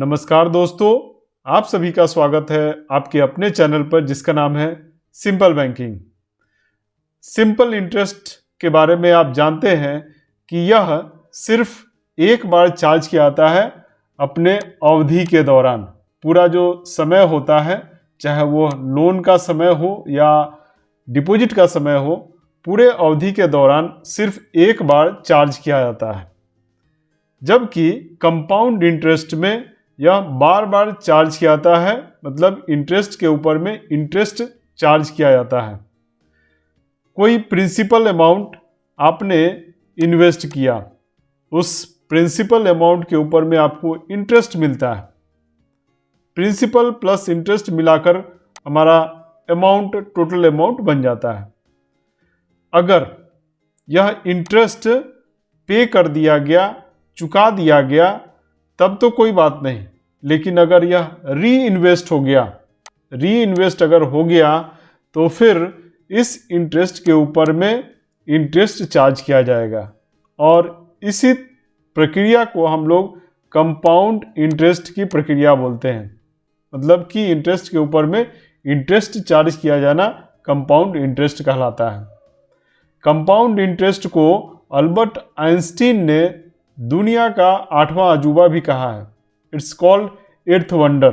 नमस्कार दोस्तों, आप सभी का स्वागत है आपके अपने चैनल पर जिसका नाम है सिंपल बैंकिंग। सिंपल इंटरेस्ट के बारे में आप जानते हैं कि यह सिर्फ एक बार चार्ज किया जाता है अपने अवधि के दौरान। पूरा जो समय होता है, चाहे वो लोन का समय हो या डिपॉजिट का समय हो, पूरे अवधि के दौरान सिर्फ एक बार चार्ज किया जाता है। जबकि कंपाउंड इंटरेस्ट में यह बार बार चार्ज किया जाता है, मतलब इंटरेस्ट के ऊपर में इंटरेस्ट चार्ज किया जाता है। कोई प्रिंसिपल अमाउंट आपने इन्वेस्ट किया, उस प्रिंसिपल अमाउंट के ऊपर में आपको इंटरेस्ट मिलता है। प्रिंसिपल प्लस इंटरेस्ट मिलाकर हमारा अमाउंट टोटल अमाउंट बन जाता है। अगर यह इंटरेस्ट पे कर दिया गया, चुका दिया गया, तब तो कोई बात नहीं। लेकिन अगर यह री इन्वेस्ट अगर हो गया तो फिर इस इंटरेस्ट के ऊपर में इंटरेस्ट चार्ज किया जाएगा। और इसी प्रक्रिया को हम लोग कंपाउंड इंटरेस्ट की प्रक्रिया बोलते हैं। मतलब कि इंटरेस्ट के ऊपर में इंटरेस्ट चार्ज किया जाना कंपाउंड इंटरेस्ट कहलाता है। कंपाउंड इंटरेस्ट को अल्बर्ट आइंस्टीन ने दुनिया का 8वां अजूबा भी कहा है। It's called 8th wonder.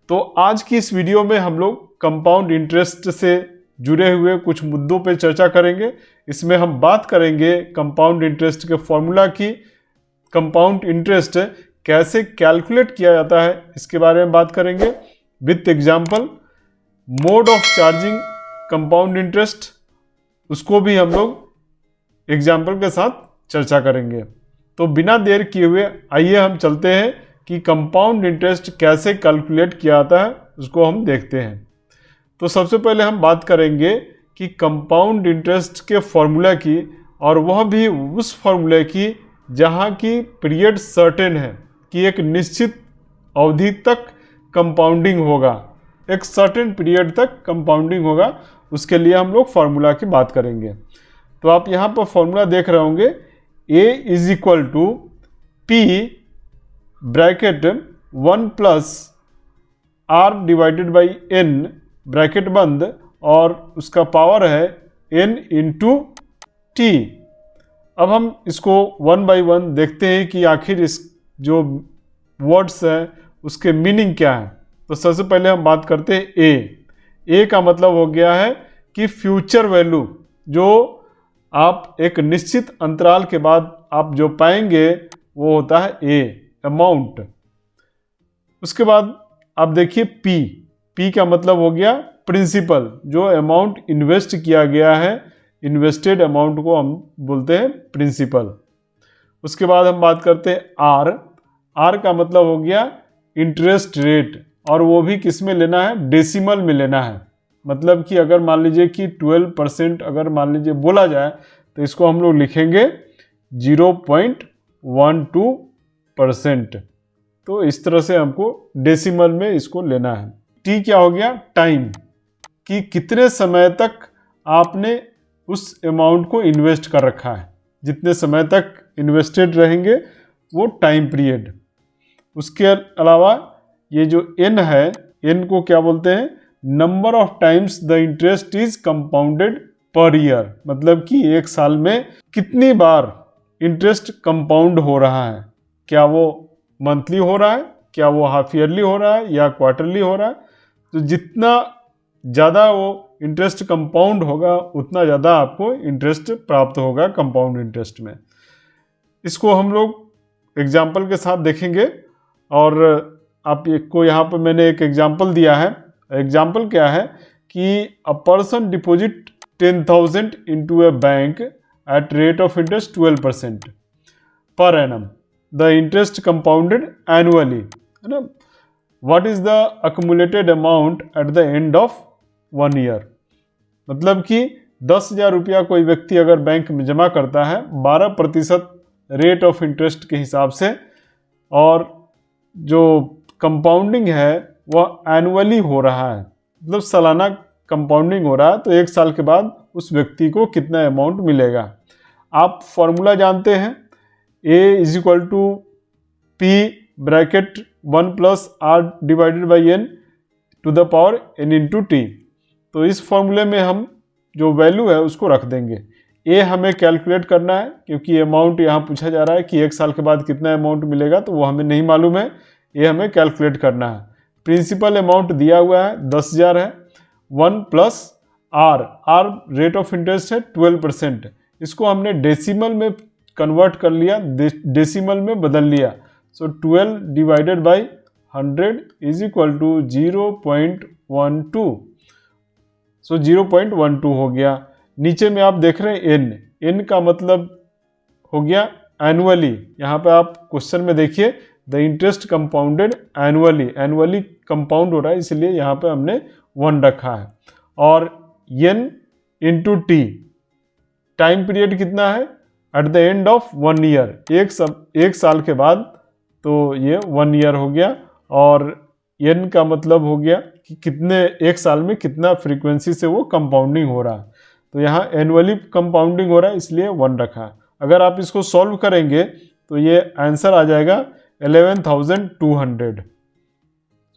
तो आज की इस वीडियो में हम लोग कंपाउंड इंटरेस्ट से जुड़े हुए कुछ मुद्दों पे चर्चा करेंगे। इसमें हम बात करेंगे कंपाउंड इंटरेस्ट के फॉर्मूला की, कंपाउंड इंटरेस्ट कैसे कैलकुलेट किया जाता है इसके बारे में बात करेंगे with example. Mode of charging compound interest, उसको भी हम लोग एग्जाम्पल के साथ चर्चा करेंगे। तो बिना देर किए हुए आइए हम चलते हैं कि कंपाउंड इंटरेस्ट कैसे कैलकुलेट किया जाता है, उसको हम देखते हैं। तो सबसे पहले हम बात करेंगे कि कंपाउंड इंटरेस्ट के फॉर्मूला की, और वह भी उस फॉर्मूले की जहाँ की पीरियड सर्टेन है कि एक निश्चित अवधि तक कंपाउंडिंग होगा, एक सर्टेन पीरियड तक कंपाउंडिंग होगा। उसके लिए हम लोग फार्मूला की बात करेंगे। तो आप यहाँ पर फॉर्मूला देख रहे होंगे, A is equal to P bracket 1 plus R divided by N bracket बंद, और उसका पावर है N इंटू T। अब हम इसको 1 बाई 1 देखते हैं कि आखिर इस जो वर्ड्स हैं उसके मीनिंग क्या है। तो सबसे पहले हम बात करते हैं A का मतलब हो गया है कि फ्यूचर वैल्यू, जो आप एक निश्चित अंतराल के बाद आप जो पाएंगे वो होता है A अमाउंट। उसके बाद आप देखिए P का मतलब हो गया प्रिंसिपल, जो अमाउंट इन्वेस्ट किया गया है, इन्वेस्टेड अमाउंट को हम बोलते हैं प्रिंसिपल। उसके बाद हम बात करते हैं R का मतलब हो गया इंटरेस्ट रेट, और वो भी किस में लेना है, डेसिमल में लेना है। मतलब कि अगर मान लीजिए कि 12% अगर मान लीजिए बोला जाए तो इसको हम लोग लिखेंगे 0.12%। तो इस तरह से हमको डेसिमल में इसको लेना है। T क्या हो गया, टाइम, कि कितने समय तक आपने उस अमाउंट को इन्वेस्ट कर रखा है, जितने समय तक इन्वेस्टेड रहेंगे वो टाइम पीरियड। उसके अलावा ये जो N है, N को क्या बोलते हैं, number of times the interest is compounded per year. मतलब कि एक साल में कितनी बार इंटरेस्ट कंपाउंड हो रहा है, क्या वो मंथली हो रहा है, क्या वो हाफ ईयरली हो रहा है या क्वार्टरली हो रहा है। तो जितना ज़्यादा वो इंटरेस्ट कंपाउंड होगा उतना ज़्यादा आपको इंटरेस्ट प्राप्त होगा कंपाउंड इंटरेस्ट में। इसको हम लोग एग्जाम्पल के साथ देखेंगे, और आपको यहाँ पर मैंने एक एग्जाम्पल दिया है। एग्जाम्पल क्या है कि a person deposit 10,000 into A bank at rate of interest 12% per annum, the interest compounded annually, है ना। What is the accumulated amount at the end of 1 year. मतलब कि 10,000 रुपया कोई व्यक्ति अगर बैंक में जमा करता है 12% रेट ऑफ इंटरेस्ट के हिसाब से, और जो कंपाउंडिंग है वह एनुअली हो रहा है, मतलब सालाना कंपाउंडिंग हो रहा है, तो एक साल के बाद उस व्यक्ति को कितना अमाउंट मिलेगा। आप फॉर्मूला जानते हैं, A is equal to P bracket 1 plus R divided by N to the power N into T. तो इस फॉर्मूले में हम जो वैल्यू है उसको रख देंगे। ए हमें कैलकुलेट करना है क्योंकि अमाउंट यहाँ पूछा जा रहा है कि 1 साल के बाद कितना अमाउंट मिलेगा, तो वो हमें नहीं मालूम है, ये हमें कैलकुलेट करना है। प्रिंसिपल अमाउंट दिया हुआ है 10,000 है। 1 plus R rate of interest है 12%। इसको हमने डेसिमल में कन्वर्ट कर लिया, डेसिमल में बदल लिया। So 12 divided by 100 is equal to 0.12। So 0.12 हो गया। नीचे में आप देख रहे हैं एन का मतलब हो गया एनुअली। यहाँ पे आप क्वेश्चन में देखिए the interest compounded annually compound हो रहा है, इसलिए यहाँ पे हमने 1 रखा है। और N into T, time period कितना है, at the end of 1 year, एक साल के बाद, तो ये 1 ईयर हो गया। और एन का मतलब हो गया कि कितने एक साल में कितना फ्रीक्वेंसी से वो कंपाउंडिंग हो रहा है, तो यहाँ एनुअली कंपाउंडिंग हो रहा है इसलिए 1 रखा है। अगर आप इसको सॉल्व करेंगे तो ये आंसर आ जाएगा 11,200।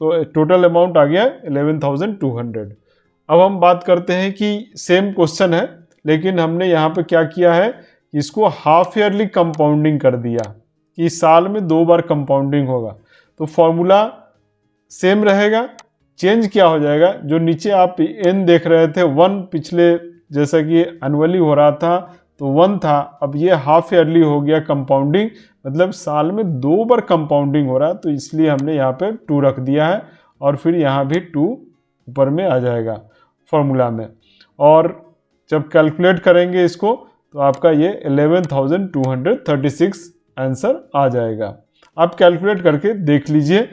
तो टोटल अमाउंट आ गया 11,200। अब हम बात करते हैं कि सेम क्वेश्चन है लेकिन हमने यहाँ पे क्या किया है, इसको हाफ ईयरली कंपाउंडिंग कर दिया कि साल में 2 बार कंपाउंडिंग होगा। तो फॉर्मूला सेम रहेगा, चेंज क्या हो जाएगा, जो नीचे आप एन देख रहे थे 1, पिछले जैसा कि एनुअली हो रहा था तो 1 था, अब ये हाफ ईयरली हो गया कंपाउंडिंग, मतलब साल में 2 बार कंपाउंडिंग हो रहा है, तो इसलिए हमने यहाँ पे 2 रख दिया है और फिर यहाँ भी 2 ऊपर में आ जाएगा फॉर्मूला में। और जब कैलकुलेट करेंगे इसको तो आपका ये 11,236 आंसर आ जाएगा। आप कैलकुलेट करके देख लीजिए,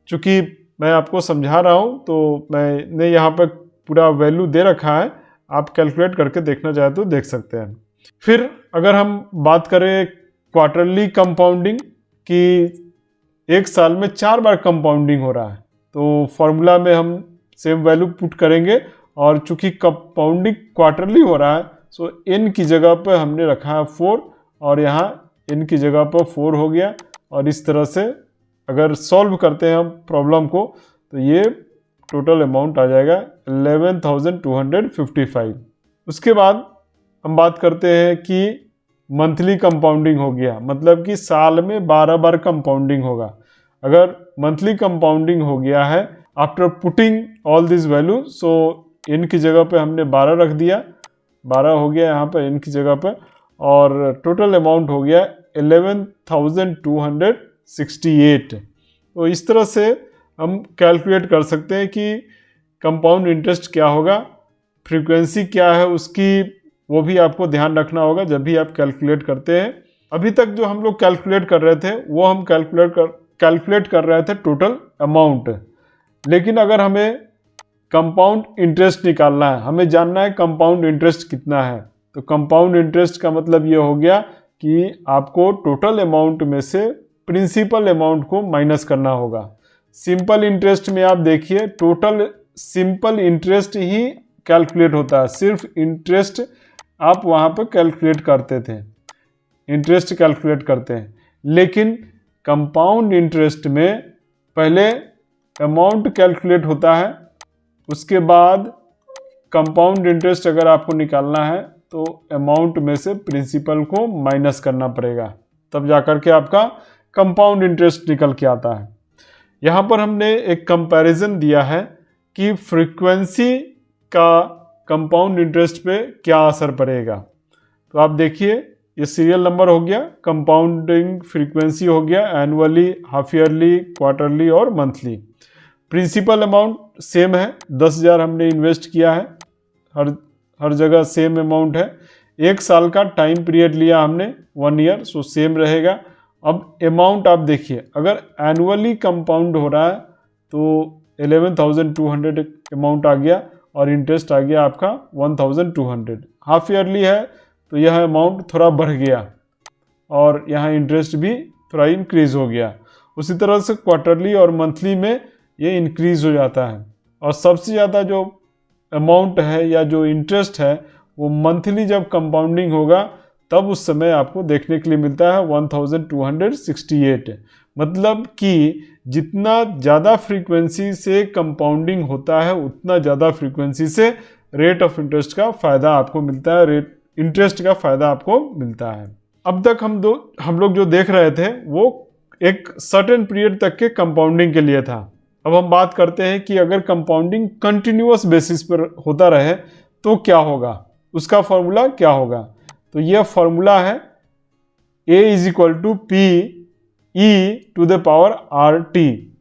चूँकि मैं आपको समझा रहा हूँ तो मैंने यहाँ पर पूरा वैल्यू दे रखा है, आप कैलकुलेट करके देखना चाहे तो देख सकते हैं। फिर अगर हम बात करें क्वार्टरली कंपाउंडिंग की, 1 साल में 4 बार कंपाउंडिंग हो रहा है, तो फॉर्मूला में हम सेम वैल्यू पुट करेंगे और चूंकि कंपाउंडिंग क्वार्टरली हो रहा है सो एन की जगह पर हमने रखा है 4 और यहाँ एन की जगह पर 4 हो गया। और इस तरह से अगर सॉल्व करते हैं हम प्रॉब्लम को तो ये टोटल अमाउंट आ जाएगा 11,255। उसके बाद हम बात करते हैं कि मंथली कंपाउंडिंग हो गया, मतलब कि साल में 12 बार कंपाउंडिंग होगा। अगर मंथली कंपाउंडिंग हो गया है after putting all this value, so N की जगह पे हमने 12 रख दिया, 12 हो गया यहाँ पर एन की जगह पे, और टोटल अमाउंट हो गया 11,268। तो इस तरह से हम कैलकुलेट कर सकते हैं कि कंपाउंड इंटरेस्ट क्या होगा, फ्रीक्वेंसी क्या है उसकी, वो भी आपको ध्यान रखना होगा जब भी आप कैलकुलेट करते हैं। अभी तक जो हम लोग कैलकुलेट कर रहे थे वो हम कैलकुलेट कर रहे थे टोटल अमाउंट, लेकिन अगर हमें कंपाउंड इंटरेस्ट निकालना है, हमें जानना है कंपाउंड इंटरेस्ट कितना है, तो कंपाउंड इंटरेस्ट का मतलब ये हो गया कि आपको टोटल अमाउंट में से प्रिंसिपल अमाउंट को माइनस करना होगा। सिंपल इंटरेस्ट में आप देखिए टोटल सिंपल इंटरेस्ट ही कैलकुलेट होता है, सिर्फ इंटरेस्ट आप वहाँ पर कैलकुलेट करते थे, इंटरेस्ट कैलकुलेट करते हैं। लेकिन कंपाउंड इंटरेस्ट में पहले अमाउंट कैलकुलेट होता है, उसके बाद कंपाउंड इंटरेस्ट अगर आपको निकालना है तो अमाउंट में से प्रिंसिपल को माइनस करना पड़ेगा, तब जाकर के आपका कंपाउंड इंटरेस्ट निकल के आता है। यहाँ पर हमने एक कंपैरिजन दिया है कि फ्रीक्वेंसी का कंपाउंड इंटरेस्ट पे क्या असर पड़ेगा। तो आप देखिए ये सीरियल नंबर हो गया, कंपाउंडिंग फ्रीक्वेंसी हो गया, एनुअली, हाफ ईयरली, क्वार्टरली और मंथली। प्रिंसिपल अमाउंट सेम है, 10,000 हमने इन्वेस्ट किया है, हर जगह सेम अमाउंट है। 1 साल का टाइम पीरियड लिया हमने 1 ईयर, सो सेम रहेगा। अब अमाउंट आप देखिए, अगर एनुअली कंपाउंड हो रहा है तो 11,200 अमाउंट आ गया और इंटरेस्ट आ गया आपका 1,200। हाफ ईयरली है तो यह अमाउंट थोड़ा बढ़ गया और यहाँ इंटरेस्ट भी थोड़ा इंक्रीज हो गया। उसी तरह से क्वार्टरली और मंथली में ये इंक्रीज हो जाता है। और सबसे ज़्यादा जो अमाउंट है या जो इंटरेस्ट है वो मंथली जब कंपाउंडिंग होगा तब उस समय आपको देखने के लिए मिलता है 1268। मतलब कि जितना ज़्यादा फ्रीक्वेंसी से कंपाउंडिंग होता है उतना ज़्यादा फ्रीक्वेंसी से रेट ऑफ इंटरेस्ट का फ़ायदा आपको मिलता है, रेट इंटरेस्ट का फ़ायदा आपको मिलता है। अब तक हम लोग जो देख रहे थे वो एक सर्टेन पीरियड तक के कंपाउंडिंग के लिए था। अब हम बात करते हैं कि अगर कंपाउंडिंग कंटिन्यूअस बेसिस पर होता रहे तो क्या होगा, उसका फॉर्मूला क्या होगा। तो यह फॉर्मूला है A is equal to P E to the power R T,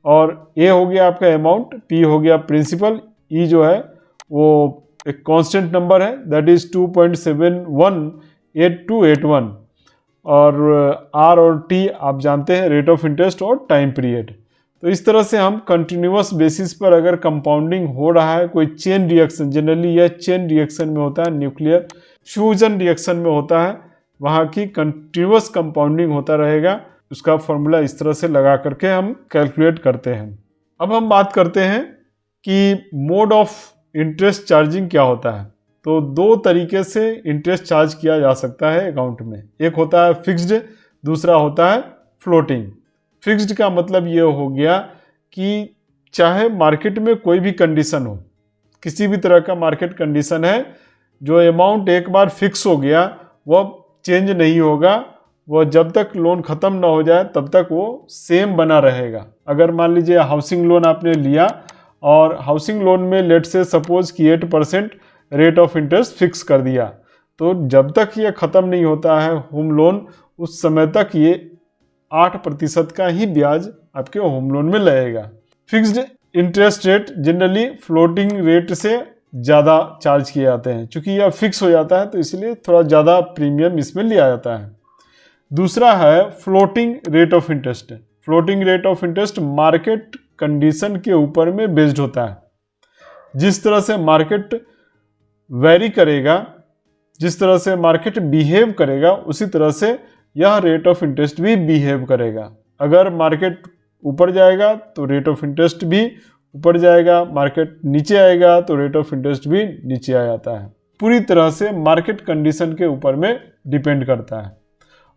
और A हो गया आपका अमाउंट, P हो गया प्रिंसिपल, E जो है वो एक कांस्टेंट नंबर है दैट इज 2.718281, और R और T आप जानते हैं रेट ऑफ इंटरेस्ट और टाइम पीरियड। तो इस तरह से हम कंटिन्यूअस बेसिस पर अगर कंपाउंडिंग हो रहा है, कोई चेन रिएक्शन, जनरली यह चेन रिएक्शन में होता है, न्यूक्लियर फ्यूजन रिएक्शन में होता है, वहाँ की कंटिन्यूअस कंपाउंडिंग होता रहेगा, उसका फॉर्मूला इस तरह से लगा करके हम कैलकुलेट करते हैं। अब हम बात करते हैं कि मोड ऑफ इंटरेस्ट चार्जिंग क्या होता है। तो दो तरीके से इंटरेस्ट चार्ज किया जा सकता है अकाउंट में, एक होता है फिक्स्ड, दूसरा होता है फ्लोटिंग। फिक्स्ड का मतलब ये हो गया कि चाहे मार्केट में कोई भी कंडीशन हो, किसी भी तरह का मार्केट कंडीशन है, जो अमाउंट एक बार फिक्स हो गया वह चेंज नहीं होगा, वह जब तक लोन ख़त्म ना हो जाए तब तक वो सेम बना रहेगा। अगर मान लीजिए हाउसिंग लोन आपने लिया और हाउसिंग लोन में लेट से सपोज कि 8% रेट ऑफ इंटरेस्ट फिक्स कर दिया, तो जब तक ये ख़त्म नहीं होता है होम लोन, उस समय तक ये 8% का ही ब्याज आपके होम लोन में लगेगा। Fixed interest rate generally floating rate से ज़्यादा चार्ज किए जाते हैं, क्योंकि यह फिक्स हो जाता है तो इसलिए थोड़ा ज़्यादा प्रीमियम इसमें लिया जाता है। दूसरा है floating rate of interest. Floating rate of interest market condition के ऊपर में बेस्ड होता है। जिस तरह से मार्केट वेरी करेगा, जिस तरह से मार्केट बिहेव करेगा, उसी तरह से यह रेट ऑफ इंटरेस्ट भी बिहेव करेगा। अगर मार्केट ऊपर जाएगा तो रेट ऑफ इंटरेस्ट भी ऊपर जाएगा, मार्केट नीचे आएगा तो रेट ऑफ इंटरेस्ट भी नीचे आ जाता है। पूरी तरह से मार्केट कंडीशन के ऊपर में डिपेंड करता है,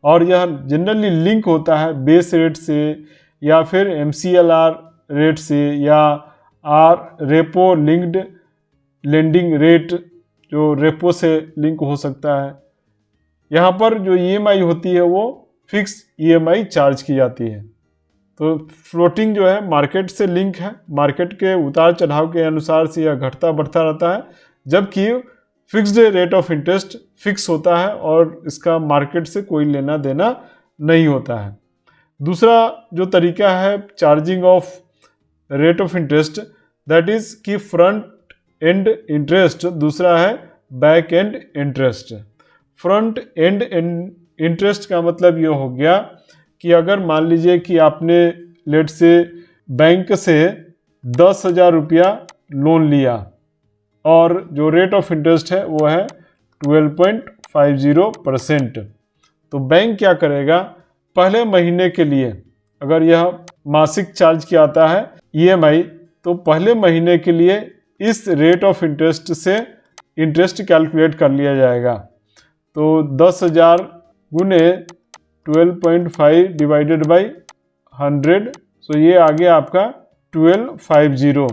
और यह जनरली लिंक होता है बेस रेट से या फिर MCLR रेट से या रेपो लिंक्ड लेंडिंग रेट, जो रेपो से लिंक हो सकता है। यहाँ पर जो EMI होती है वो फिक्स EMI चार्ज की जाती है। तो फ्लोटिंग जो है मार्केट से लिंक है, मार्केट के उतार चढ़ाव के अनुसार से यह घटता बढ़ता रहता है, जबकि fixed rate of interest fix होता है और इसका मार्केट से कोई लेना देना नहीं होता है। दूसरा जो तरीका है charging of rate of interest, that is कि फ्रंट एंड इंटरेस्ट, दूसरा है back and interest. Front end interest का मतलब ये हो गया कि अगर मान लीजिए कि आपने लेट से बैंक से 10,000 रुपया लोन लिया और जो रेट ऑफ इंटरेस्ट है वो है 12.50%, तो बैंक क्या करेगा, पहले महीने के लिए अगर यह मासिक चार्ज किया जाता है EMI, तो पहले महीने के लिए इस रेट ऑफ इंटरेस्ट से इंटरेस्ट कैलकुलेट कर लिया जाएगा। तो 10,000 गुने 12.5 डिवाइडेड बाई 100, सो ये आ गया आपका 1250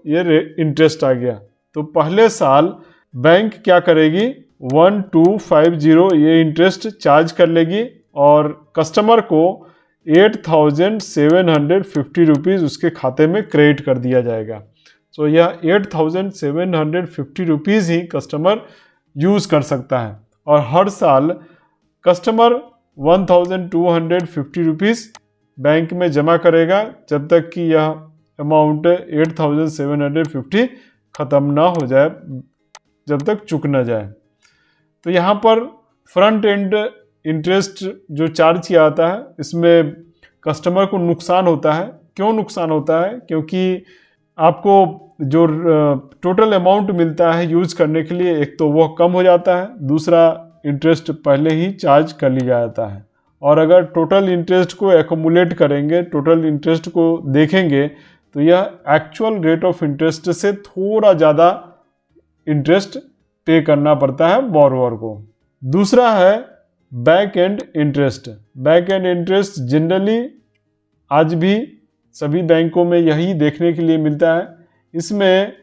ये इंटरेस्ट आ गया। तो पहले साल बैंक क्या करेगी, 1250 ये इंटरेस्ट चार्ज कर लेगी और कस्टमर को 8,750 रुपीज़ उसके खाते में क्रेडिट कर दिया जाएगा। तो यह 8,750 रुपीज़ ही कस्टमर यूज़ कर सकता है, और हर साल कस्टमर 1,250 रुपीज़ बैंक में जमा करेगा जब तक कि यह अमाउंट 8,750 ख़त्म ना हो जाए, जब तक चुक ना जाए। तो यहाँ पर फ्रंट एंड इंटरेस्ट जो चार्ज किया जाता है, इसमें कस्टमर को नुकसान होता है। क्यों नुकसान होता है? क्योंकि आपको जो टोटल अमाउंट मिलता है यूज़ करने के लिए, एक तो वो कम हो जाता है, दूसरा इंटरेस्ट पहले ही चार्ज कर लिया जाता है। और अगर टोटल इंटरेस्ट को एक्यूमुलेट करेंगे, टोटल इंटरेस्ट को देखेंगे, तो यह एक्चुअल रेट ऑफ इंटरेस्ट से थोड़ा ज़्यादा इंटरेस्ट पे करना पड़ता है बोरोवर को। दूसरा है back and interest. Back and interest generally आज भी सभी बैंकों में यही देखने के लिए मिलता है। इसमें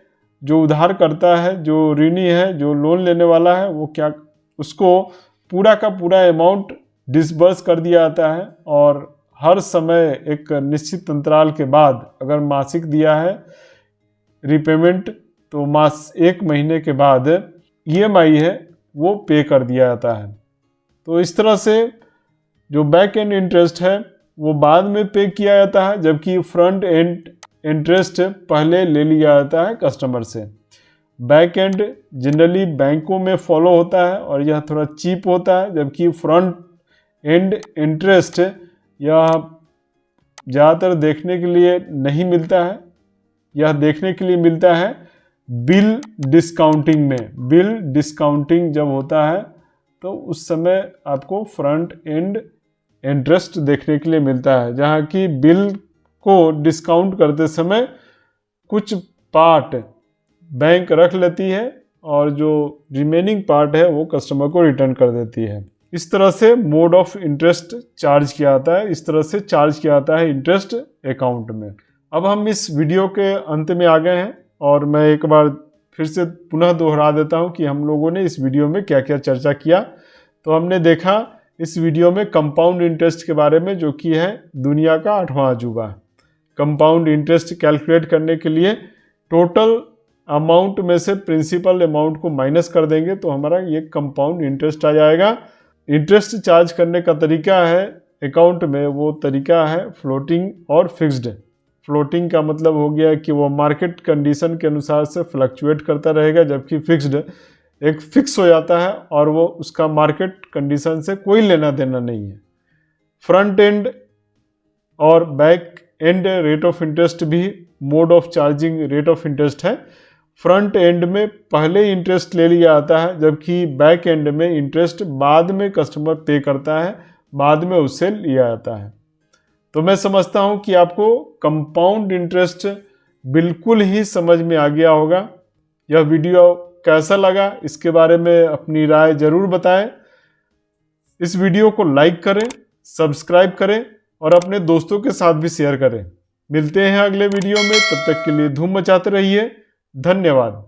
जो उधार करता है, जो ऋणी है, जो लोन लेने वाला है, वो क्या उसको पूरा का पूरा अमाउंट डिसबर्स कर दिया जाता है और हर समय एक निश्चित अंतराल के बाद अगर मासिक दिया है रिपेमेंट तो एक महीने के बाद ईएमआई है वो पे कर दिया जाता है। तो इस तरह से जो बैक एंड इंटरेस्ट है वो बाद में पे किया जाता है, जबकि फ्रंट एंड इंटरेस्ट पहले ले लिया जाता है कस्टमर से। बैक एंड जनरली बैंकों में फॉलो होता है और यह थोड़ा चीप होता है, जबकि फ्रंट एंड इंटरेस्ट यह ज़्यादातर देखने के लिए नहीं मिलता है। यह देखने के लिए मिलता है बिल डिस्काउंटिंग में। बिल डिस्काउंटिंग जब होता है तो उस समय आपको फ्रंट एंड इंटरेस्ट देखने के लिए मिलता है, जहाँ की बिल को डिस्काउंट करते समय कुछ पार्ट बैंक रख लेती है और जो रिमेनिंग पार्ट है वो कस्टमर को रिटर्न कर देती है। इस तरह से मोड ऑफ इंटरेस्ट चार्ज किया जाता है, इस तरह से चार्ज किया जाता है इंटरेस्ट अकाउंट में। अब हम इस वीडियो के अंत में आ गए हैं और मैं एक बार फिर से पुनः दोहरा देता हूं कि हम लोगों ने इस वीडियो में क्या क्या चर्चा किया। तो हमने देखा इस वीडियो में कंपाउंड इंटरेस्ट के बारे में, जो कि है दुनिया का 8वां अजूबा। कंपाउंड इंटरेस्ट कैलकुलेट करने के लिए टोटल अमाउंट में से प्रिंसिपल अमाउंट को माइनस कर देंगे तो हमारा ये कंपाउंड इंटरेस्ट आ जाएगा। इंटरेस्ट चार्ज करने का तरीका है अकाउंट में, वो तरीका है फ्लोटिंग और फिक्स्ड। फ्लोटिंग का मतलब हो गया कि वो मार्केट कंडीशन के अनुसार से फ्लक्चुएट करता रहेगा, जबकि फिक्स्ड एक फिक्स हो जाता है और वो उसका मार्केट कंडीशन से कोई लेना देना नहीं है। फ्रंट एंड और back end rate of interest भी mode of charging rate of interest है। फ्रंट एंड में पहले इंटरेस्ट ले लिया जाता है, जबकि बैक एंड में इंटरेस्ट बाद में कस्टमर पे करता है, बाद में उससे लिया जाता है। तो मैं समझता हूं कि आपको कंपाउंड इंटरेस्ट बिल्कुल ही समझ में आ गया होगा। यह वीडियो कैसा लगा इसके बारे में अपनी राय जरूर बताएं। इस वीडियो को लाइक करें, सब्सक्राइब करें और अपने दोस्तों के साथ भी शेयर करें। मिलते हैं अगले वीडियो में, तब तक के लिए धूम मचाते रहिए। धन्यवाद।